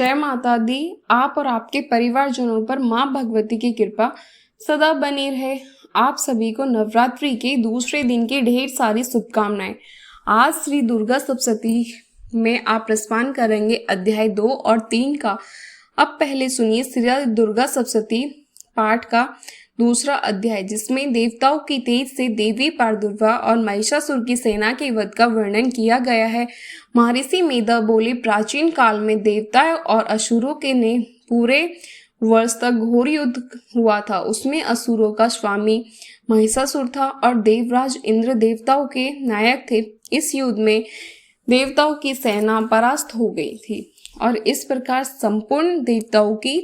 जय माता दी। आप और आपके परिवारजनों पर माँ भगवती की कृपा सदा बनी रहे। आप सभी को नवरात्रि के दूसरे दिन की ढेर सारी शुभकामनाएं। आज श्री दुर्गा सप्तशती में आप प्रस्पान करेंगे अध्याय 2 और 3 का। अब पहले सुनिए श्री दुर्गा सप्तशती पाठ का दूसरा अध्याय, जिसमें देवताओं की तेज से देवी पार्दुर्वा और महिषासुर की सेना के वध का वर्णन किया गया है। महर्षि मेधा बोले, प्राचीन काल में देवताओं और असुरों के ने पूरे वर्ष तक घोर युद्ध हुआ था। उसमें असुरों का स्वामी महिषासुर था और देवराज इंद्र देवताओं के नायक थे। इस युद्ध में देवताओं की सेना परास्त हो गई थी और इस प्रकार संपूर्ण देवताओं की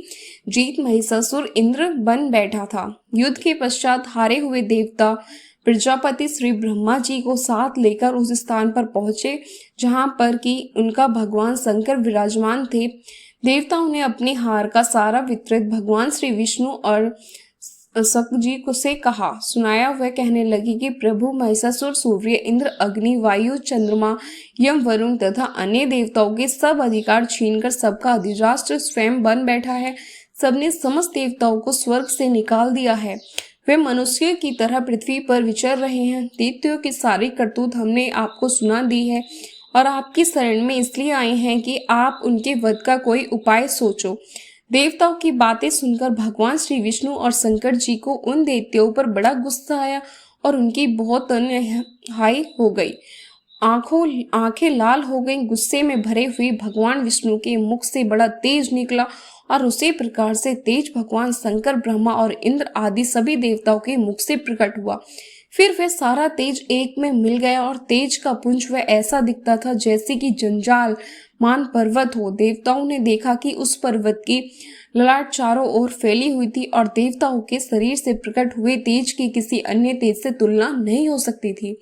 जीत महिषासुर इंद्र बन बैठा था। युद्ध के पश्चात हारे हुए देवता प्रजापति श्री ब्रह्मा जी को साथ लेकर उस स्थान पर पहुंचे जहां पर कि उनका भगवान शंकर विराजमान थे। देवताओं ने अपने हार का सारा वितरित भगवान श्री विष्णु और शक जी को से कहा सुनाया। वह कहने लगी कि प्रभु महिषासुर सूर्य, इंद्र, अग्नि, वायु, चंद्रमा, यम, वरुण तथा अन्य देवताओं के सब अधिकार छीनकर सबका अधिराष्ट्र स्वयं बन बैठा है। सबने समस्त देवताओं को स्वर्ग से निकाल दिया है। वे मनुष्य की तरह पृथ्वी पर विचर रहे हैं। दैत्यों की सारी करतूत हमने आपको सुना दी है और आपकी शरण में इसलिए आए हैं कि आप उनके वध का कोई उपाय सोचो। देवताओं की बातें सुनकर भगवान श्री विष्णु और शंकर जी को उन दैत्यों पर बड़ा गुस्सा आया और उनकी बहुत तन्हाई हो गई। आंखें लाल हो गईं। गुस्से में भरे हुए भगवान विष्णु के मुख से बड़ा तेज निकला और उसी प्रकार से तेज भगवान शंकर, ब्रह्मा और इंद्र आदि सभी देवताओं के मुख से प्रकट हुआ। फिर वह सारा तेज एक में मिल गया और तेज का पुंज वह ऐसा दिखता था जैसे कि जंजाल मान पर्वत हो। देवताओं ने देखा कि उस पर्वत की ललाट चारों ओर फैली हुई थी और देवताओं के शरीर से प्रकट हुए तेज की किसी अन्य तेज से तुलना नहीं हो सकती थी।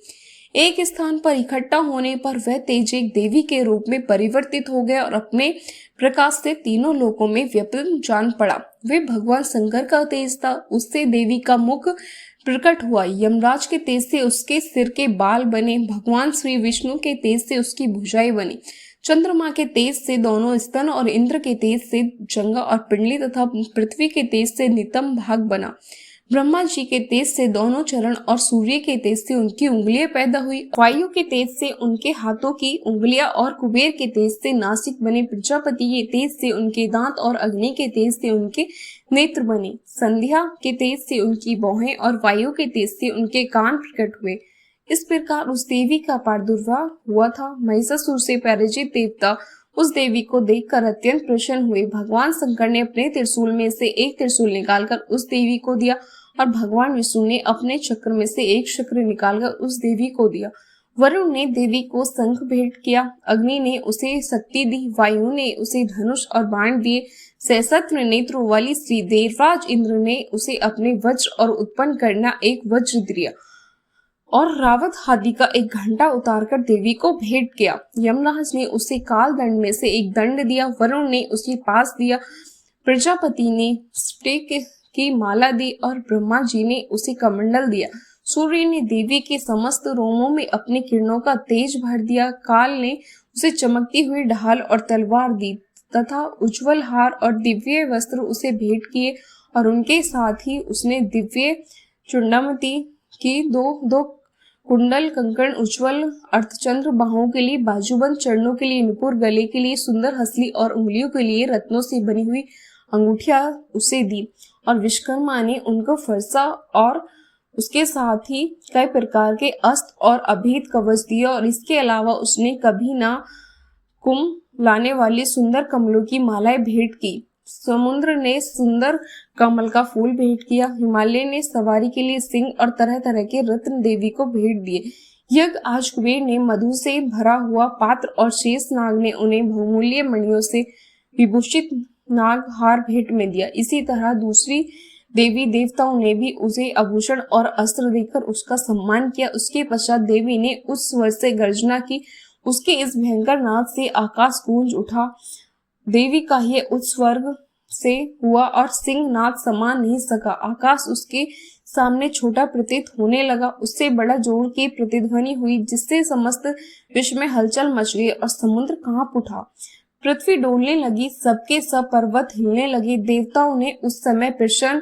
एक स्थान पर इकट्ठा होने पर वह तेज एक देवी के रूप में परिवर्तित हो गया और अपने प्रकाश से तीनों लोकों में व्यापक जान पड़ा। वे भगवान शंकर का तेज था, उससे देवी का मुख प्रकट हुआ। यमराज के तेज से उसके सिर के बाल बने। भगवान श्री विष्णु के तेज से उसकी भुजाएं बनी। चंद्रमा के तेज से दोनों स्तन और इंद्र के तेज से जंगा और पिंडली तथा पृथ्वी के तेज से नितंब भाग बना। ब्रह्मा जी के तेज से दोनों चरण और सूर्य के तेज से उनकी उंगलियां पैदा हुई। वायु के तेज से उनके हाथों की उंगलियां और कुबेर के तेज से नासिक बने। प्रजापति के तेज से उनके दांत और अग्नि के तेज से उनके नेत्र बने। संध्या के तेज से उनकी भौहें और वायु के तेज से उनके कान प्रकट हुए। इस प्रकार उस देवी का प्रादुर्भाव हुआ था। महिषासुर से पराजित देवता उस देवी को देखकर अत्यंत प्रसन्न हुए। भगवान शंकर ने अपने त्रिशूल में से एक त्रिशूल निकालकर उस देवी को दिया और भगवान विष्णु ने अपने चक्र में से एक चक्र निकालकर उस देवी को दिया। वरुण ने देवी को शंख भेंट किया। अग्नि ने उसे शक्ति दी। वायु ने उसे धनुष और बाण दिए। सहस्त्र नेत्रों वाली श्री देवराज इंद्र ने उसे अपने वज्र और उत्पन्न करना एक वज्र दिया और रावत हाथी का एक घंटा उतारकर देवी को भेंट किया। यमराज ने उसे काल दंड में से एक दंड दिया। वरुण ने उसे पास दिया। प्रजापति ने स्टेक की माला दी और ब्रह्मा जी ने उसे कमंडल दिया। सूर्य ने देवी के समस्त रोमों में अपनी किरणों का तेज भर दिया। काल ने उसे चमकती हुई ढाल और तलवार दी तथा उज्जवल हार और दिव्य वस्त्र उसे भेंट किए और उनके साथ ही उसने दिव्य चुंडामती की दो कुंडल, कंकण, उज्जवल अर्धचंद्र, बाहों के लिए बाजूबंद, चरणों के लिए नुपुर, गले के लिए सुंदर हंसली और उंगलियों के लिए रत्नों से बनी हुई अंगूठियां उसे दी। और विश्वकर्मा ने उनको फरसा और उसके साथ ही कई प्रकार के अस्त्र और अभेद कवच दिए और इसके अलावा उसने कभी ना कुंभ लाने वाली सुंदर कमलों की मालाएं भेंट की। समुद्र ने सुंदर कमल का फूल भेंट किया। हिमालय ने सवारी के लिए सिंह और तरह तरह के रत्न देवी को भेंट दिए। यज्ञ आज कुबेर ने मधु से भरा हुआ पात्र और शेष नाग ने उन्हें बहुमूल्य मणियों से विभूषित नाग हार भेंट में दिया। इसी तरह दूसरी देवी देवताओं ने भी उसे आभूषण और अस्त्र देकर उसका सम्मान किया। उसके पश्चात देवी ने उस स्वर से गर्जना की। उसके इस भयंकर नाद से आकाश गूंज उठा। देवी का यह उत्स्वर्ग से हुआ और सिंह नाद समा नहीं सका। आकाश उसके सामने छोटा प्रतीत होने लगा। उससे बड़ा जोर की प्रतिध्वनि हुई जिससे समस्त विश्व में हलचल मच गई और समुद्र कांप उठा। पृथ्वी डोलने लगी, सबके सब पर्वत हिलने लगे। देवताओं ने उस समय प्रसन्न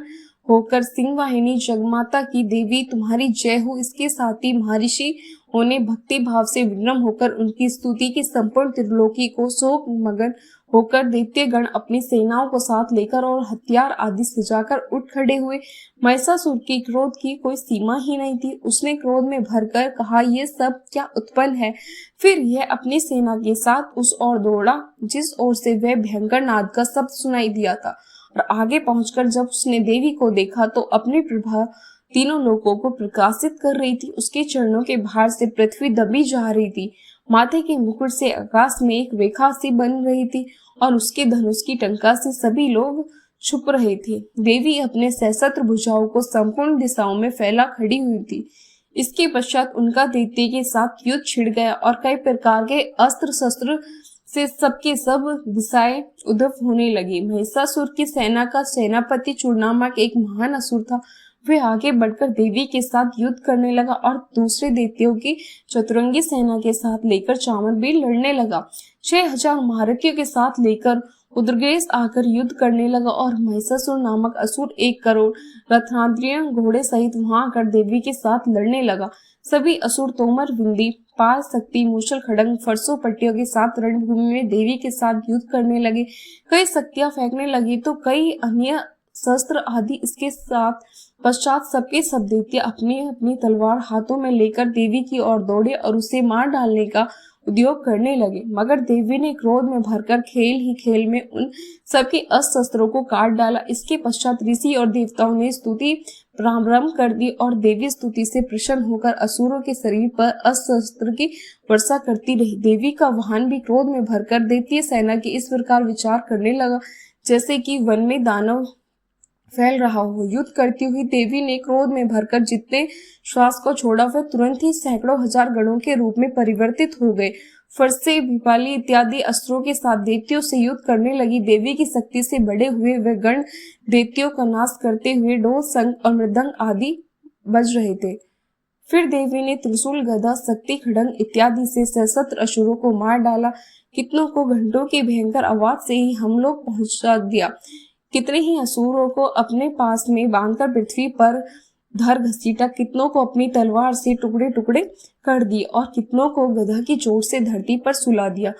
होकर सिंह वाहिनी जगमाता की देवी तुम्हारी जय हो, इसके साथ ही महर्षि होने भक्ति भाव से विनम्र होकर उनकी स्तुति की संपूर्ण त्रिलोकी को शोक मगन होकर दैत्य गण अपनी सेनाओं को साथ लेकर और हथियार आदि सजाकर उठ खड़े हुए। महिषासुर की क्रोध की कोई सीमा ही नहीं थी। उसने क्रोध में भरकर कहा, ये सब क्या उत्पन्न है। फिर यह अपनी सेना के साथ उस ओर दौड़ा जिस ओर से वह भयंकर नाद का शब्द सुनाई दिया था, और आगे पहुंचकर जब उसने देवी को देखा तो अपनी प्रभा तीनों लोगों को प्रकाशित कर रही थी। उसके चरणों के भार से पृथ्वी दबी जा रही थी। माथे के मुकुट से आकाश में एक रेखा सी बन रही थी और उसके धनुष की टंका से सभी लोग छुप रहे थे। देवी अपने सशस्त्र भुजाओं को संपूर्ण दिशाओं में फैला खड़ी हुई थी। इसके पश्चात उनका दैत्य के साथ युद्ध छिड़ गया और कई प्रकार के अस्त्र शस्त्र से सबके सब दिशाएं उद्धव होने लगी। महिषासुर की सेना का सेनापति चूर नामक एक महान असुर था। वह आगे बढ़कर देवी के साथ युद्ध करने लगा और दूसरे दैत्यों की चतुरंगी सेना के साथ लेकर चामर भी लड़ने लगा। 6000 महारथियों के साथ लेकर उद्रगेश आकर युद्ध करने लगा और महिषासुर नामक असुर 1 करोड़ रथांतरीय घोड़े सहित वहां आकर देवी के साथ लड़ने लगा। सभी असुर तोमर, बिंदी, पाल, शक्ति, मूसल, खड़ंग, फरसों, पट्टियों के साथ रणभूमि में देवी के साथ युद्ध करने लगे। कई शक्तियां फेंकने लगी तो कई अन्य शस्त्र आदि इसके साथ। पश्चात सबके सब दैत्य अपनी अपनी तलवार हाथों में लेकर देवी की ओर दौड़े और उसे मार डालने का उद्योग करने लगे। मगर देवी ने क्रोध में भरकर खेल ही खेल में उन सबके अस्त्र शस्त्रों को काट डाला। इसके पश्चात ऋषि और देवताओं ने स्तुति प्रारंभ कर दी और देवी स्तुति से प्रसन्न होकर असुरों के शरीर पर अस्त्र शस्त्र की वर्षा करती रही। देवी का वाहन भी क्रोध में भरकर दैत्य सेना की इस प्रकार विचार करने लगा जैसे कि वन में दानव फैल रहा हो। युद्ध करती हुई देवी ने क्रोध में भरकर जितने श्वास को छोड़ा वह तुरंत ही सैकड़ों हजार गणों के रूप में परिवर्तित हो गए। फरसे, भिपाली इत्यादि अस्त्रों के साथ दैत्यों से युद्ध करने लगी। देवी की शक्ति से बड़े हुए वे गण दैत्यों का नाश करते हुए ढोल, शंख और मृदंग आदि बज रहे थे। फिर देवी ने त्रिशूल, गदा, शक्ति, खड़ंग इत्यादि से सशस्त्र असुरों को मार डाला। कितनों को घंटों की भयंकर आवाज से ही हम लोग पहुंचा दिया। कितने ही असुरों को अपने पास में बांधकर पृथ्वी पर धर घसीटा। कितनों को अपनी तलवार से टुकड़े टुकड़े कर दिए और कितनों को गधा की चोट से धरती पर सुला दिया।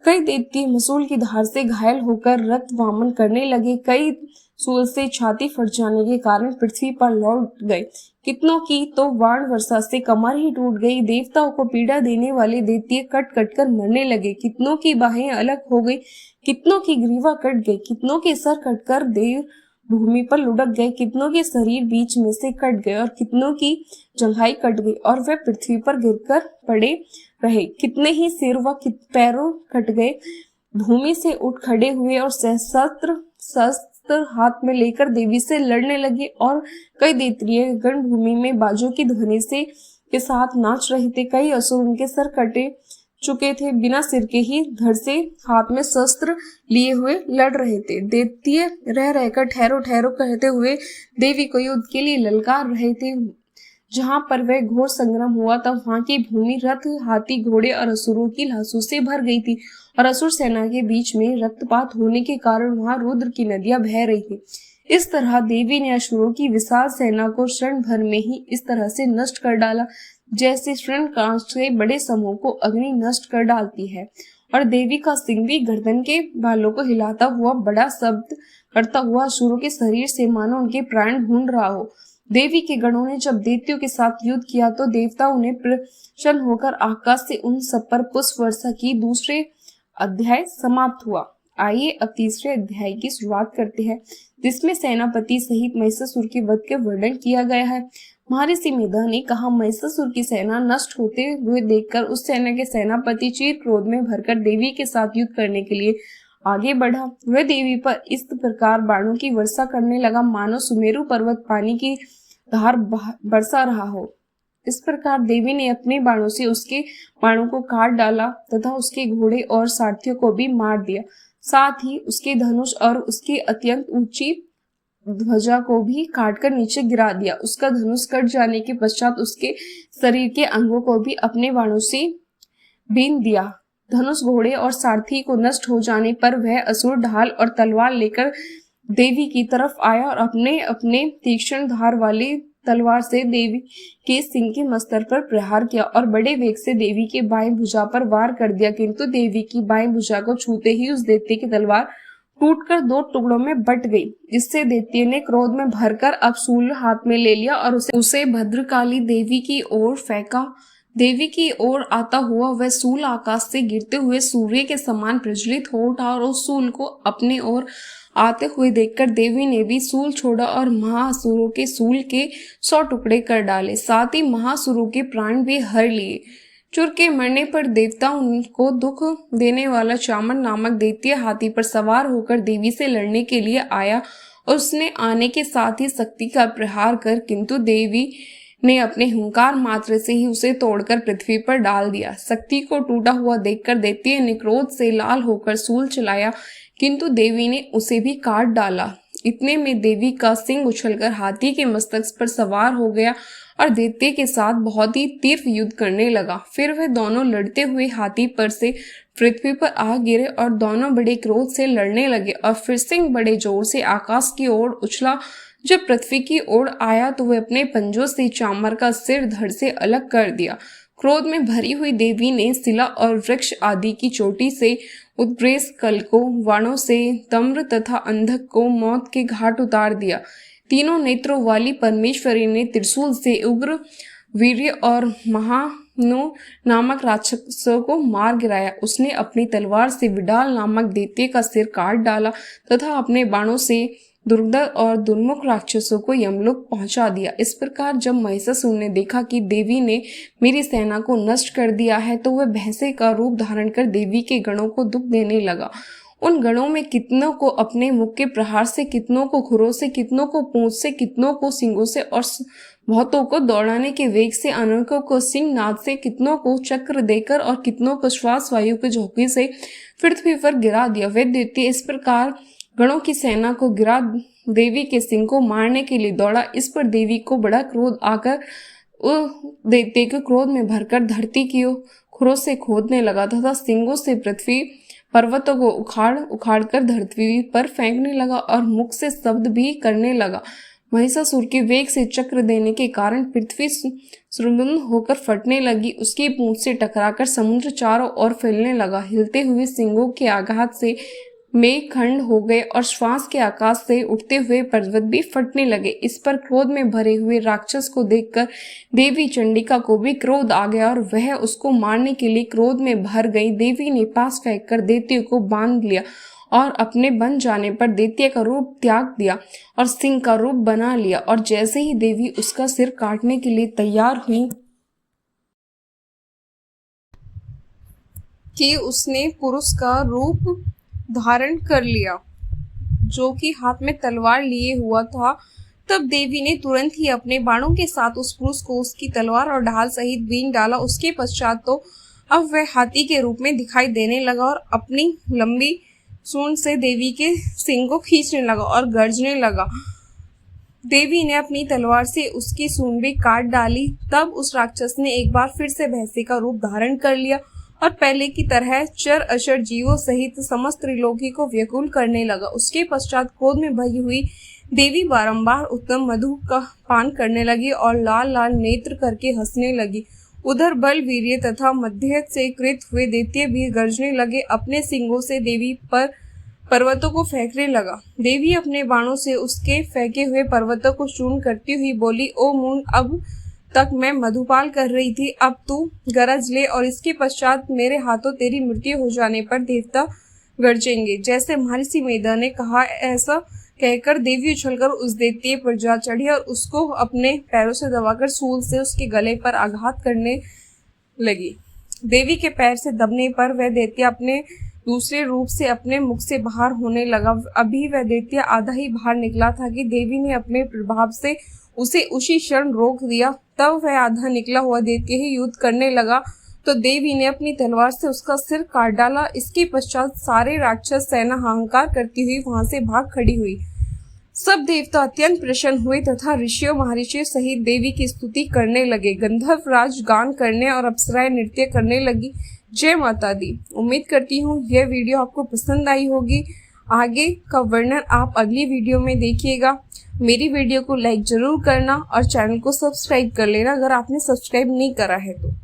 कई दैत्य मसूल की धार से घायल होकर रक्त वामन करने लगे। कई सूल से छाती फट जाने के कारण पृथ्वी पर लौट गए। कितनों की तो बाण वर्षा से कमर ही टूट गई। देवताओं को पीड़ा देने वाले दैत्य कट कट कर मरने लगे। कितनों की बाहें अलग हो गई, कितनों की ग्रीवा कट गई, कितनों के सर कटकर देव भूमि पर लुढ़क गए, कितनों के शरीर बीच में से कट गए और कितनों की जंघाई कट गई और वे पृथ्वी पर गिरकर पड़े रहे। कितने ही सिर व पैरों कट गए। भूमि से उठ खड़े हुए और शस्त्र हाथ में लेकर देवी से लड़ने लगे और कई दैत्य गण भूमि में बाजों की ध्वनि से के साथ नाच रहे थे। कई असुर उनके सर कटे चुके थे, बिना सिर के ही धड़ से हाथ में शस्त्र लिए हुए लड़ रहे थे। दैत्य रह रहकर ठहरो ठहरो कहते हुए देवी को युद्ध के लिए ललकार रहे थे। जहां पर वह घोर संग्राम हुआ था वहां की भूमि रथ, हाथी, घोड़े और असुरों की लाशों से भर गई थी और असुर सेना के बीच में रक्तपात होने के कारण वहां रुद्र की नदियां बह रही थी। इस तरह देवी ने असुरों की विशाल सेना को क्षण भर में ही इस तरह से नष्ट कर डाला जैसे शृंखकांच से बड़े समूह को अग्नि नष्ट कर डालती है। और देवी का सिंह भी गर्दन के बालों को हिलाता हुआ बड़ा शब्द करता हुआ असुरों के शरीर से मानो उनके प्राण ढूंढ रहा हो। देवी के गणों ने जब दैत्यों के साथ युद्ध किया तो देवताओं ने प्रसन्न होकर आकाश से उन सब पर पुष्प वर्षा की। दूसरे अध्याय समाप्त हुआ। आइए अब तीसरे अध्याय की शुरुआत करते हैं, जिसमें सेनापति सहित महिषासुर के वध के वर्णन किया गया है। महर्षि मेधा ने कहा, महिषासुर की सेना नष्ट होते हुए देखकर उस सेना के सेनापति चीर क्रोध में भरकर देवी के साथ युद्ध करने के लिए आगे बढ़ा। वह देवी पर इस प्रकार बाणों की वर्षा करने लगा मानो सुमेरु पर्वत पानी की धार बरसा रहा हो। इस प्रकार देवी ने अपने बाणों से उसके बाणों को काट डाला तथा उसके घोड़े और सारथियों को भी मार दिया। साथ ही उसके धनुष और उसकी अत्यंत ऊंची ध्वजा को भी काटकर नीचे गिरा दिया। उसका धनुष कट जाने के पश्चात उसके शरीर के अंगों को भी अपने बाणों से बीन दिया। धनुष, घोड़े और सारथी को नष्ट हो जाने पर वह असुर ढाल और तलवार लेकर देवी की तरफ आया और अपने अपने तीक्ष्ण धार वाली तलवार से देवी के सिंह के मस्तक पर प्रहार किया और बड़े वेग से देवी के बाएं भुजा पर वार कर दिया, किंतु देवी की बाएं भुजा को छूते ही उस दैत्य की तलवार टूटकर 2 टुकड़ों में बट गई, जिससे दैत्य ने क्रोध में भरकर अब शूल हाथ में ले लिया और उसे भद्रकाली देवी की ओर फेंका। देवी की ओर आता हुआ वह शूल आकाश से गिरते हुए सूर्य के समान प्रज्वलित हो उठा और उस शूल को अपने ओर आते हुए देखकर देवी ने भी शूल छोड़ा और महासुरों के शूल के 100 टुकड़े कर डाले, साथ ही महासुरों के प्राण भी हर लिए। चुर के मरने पर देवता उनको दुख देने वाला चामन नामक दैत्य हाथी पर सवार होकर देवी से लड़ने के लिए आया और उसने आने के साथ ही शक्ति का प्रहार कर, किंतु देवी ने अपने हुंकार मात्र से ही उसे तोड़कर पृथ्वी पर डाल दिया। शक्ति को टूटा हुआ देखकर दैत्य ने क्रोध से लाल होकर शूल चलाया, किंतु देवी ने उसे भी काट डाला। इतने में देवी का सिंह उछलकर हाथी के मस्तक पर सवार हो गया और दैत्य के साथ बहुत ही तीव्र युद्ध करने लगा। फिर वह दोनों लड़ते हुए हाथी पर से पृथ्वी पर आ गिरे और दोनों बड़े क्रोध से लड़ने लगे और फिर सिंह बड़े जोर से आकाश की ओर उछला। जब पृथ्वी की ओर आया तो वह अपने पंजों से चामर का सिर धड़ से अलग कर दिया। क्रोध में भरी हुई देवी ने शिला और वृक्ष आदि की चोटी से उत्प्रेस कल को, वाणों से तम्र तथा अंधक को मौत के घाट उतार दिया। तीनों नेत्रों वाली परमेश्वरी ने त्रिशूल से उग्र वीर्य और महानु नामक राक्षसों को मार गिराया। उसने अपनी तलवार से विडाल नामक दैत्य का सिर काट डाला तथा अपने बाणों से दुर्धर और दुर्मुख राक्षसों को यमलोक पहुंचा दिया। इस प्रकार जब महिषासुर ने देखा कि देवी ने मेरी सेना को नष्ट कर दिया है, तो वह भैंसे का रूप धारण कर देवी के गणों को दुख देने लगा। उन गणों में कितनों को अपने मुख के प्रहार से, कितनों को खुरों से, कितनों को पूंछ से, कितनों को सींगों से और बहुतों को दौड़ाने के वेग से, अनेकों को सिंह नाद से, कितनों को चक्र देकर और कितनों को श्वास वायु के झोंके से पृथ्वी पर गिरा दिया। वे दैत्य इस प्रकार गणों की सेना को गिरा देवी के सिंह को मारने के लिए दौड़ा। इस पर देवी को बड़ा क्रोध आकर दैत्य के क्रोध में भरकर धरती की खुरों से खोदने लगा तथा सिंगों से पृथ्वी पर्वतों को उखाड़ कर धरती पर फेंकने लगा और मुख से शब्द भी करने लगा। महिषासुर के वेग से चक्र देने के कारण पृथ्वी सुरंगन होकर फटने लगी। उसकी पूंछ से टकराकर समुद्र चारों ओर फैलने लगा। हिलते हुए सिंगों के आघात से मेघ खंड हो गए और श्वास के आकाश से उठते हुए पर्वत भी फटने लगे। इस पर क्रोध में भरे हुए राक्षस को देखकर देवी चंडिका को भी क्रोध आ गया और वह उसको मारने के लिए क्रोध में भर गई। देवी ने पास फेंककर दैत्य को बांध लिया और अपने बन जाने पर दैत्य का रूप त्याग दिया और सिंह का रूप बना लिया। और जैसे ही देवी उसका सिर काटने के लिए तैयार हुई कि उसने पुरुष का रूप धारण कर लिया, जो कि हाथ में तलवार लिए हुआ था। तब देवी ने तुरंत ही अपने बाणों के साथ उस पुरुष को उसकी तलवार और ढाल सहित बीन डाला। उसके पश्चात तो अब वह हाथी के रूप में दिखाई देने लगा और अपनी लंबी सूंड से देवी के सिंग को खींचने लगा और गरजने लगा। देवी ने अपनी तलवार से उसकी सूंड भी काट डाली। तब उस राक्षस ने एक बार फिर से भैंसे का रूप धारण कर लिया और पहले की तरह चर अचर जीवों सहित समस्त त्रिलोकी को व्याकुल करने लगा। उसके पश्चात क्रोध में भरी हुई देवी बारंबार उत्तम मधु का पान करने लगी और लाल लाल नेत्र करके हंसने लगी। उधर बल, वीर्य तथा मध्य से कृत हुए दैत्य भी गरजने लगे। अपने सिंगों से देवी पर पर्वतों को फेंकने लगा। देवी अपने बाणों से उसके फेंके हुए पर्वतों को चूर्ण करती हुई बोली, ओ मून, अब तक मैं मधुपाल कर रही थी, अब तू गरज ले और इसके पश्चात मेरे हाथों तेरी मृत्यु हो जाने पर देवता गरजेंगे। जैसे महर्षि मेधा ने कहा, ऐसा कहकर देवी उछलकर उस दैत्य पर जा चढ़ी और उसको अपने पैरों से दबाकर सूल से उसके गले पर आघात करने लगी। देवी के पैर से दबने पर वह दैत्य अपने दूसरे रूप से अपने मुख से बाहर होने लगा। अभी वह दैत्य आधा ही बाहर निकला था कि देवी ने अपने प्रभाव से उसे उसी क्षण रोक दिया। तब वह आधा निकला हुआ दैत्य ही युद्ध करने लगा तो देवी ने अपनी तलवार से उसका सिर काट डाला। इसके पश्चात सारे राक्षस सेना हाहाकार करती हुई वहां से भाग खड़ी हुई। सब देवता अत्यंत प्रसन्न हुए तथा ऋषियों महर्षियों सहित देवी की स्तुति करने लगे। गंधर्व राज गान करने और अप्सराएं नृत्य करने लगी। जय माता दी। उम्मीद करती हूँ यह वीडियो आपको पसंद आई होगी। आगे का वर्णन आप अगली वीडियो में देखिएगा। मेरी वीडियो को लाइक ज़रूर करना और चैनल को सब्सक्राइब कर लेना अगर आपने सब्सक्राइब नहीं करा है तो।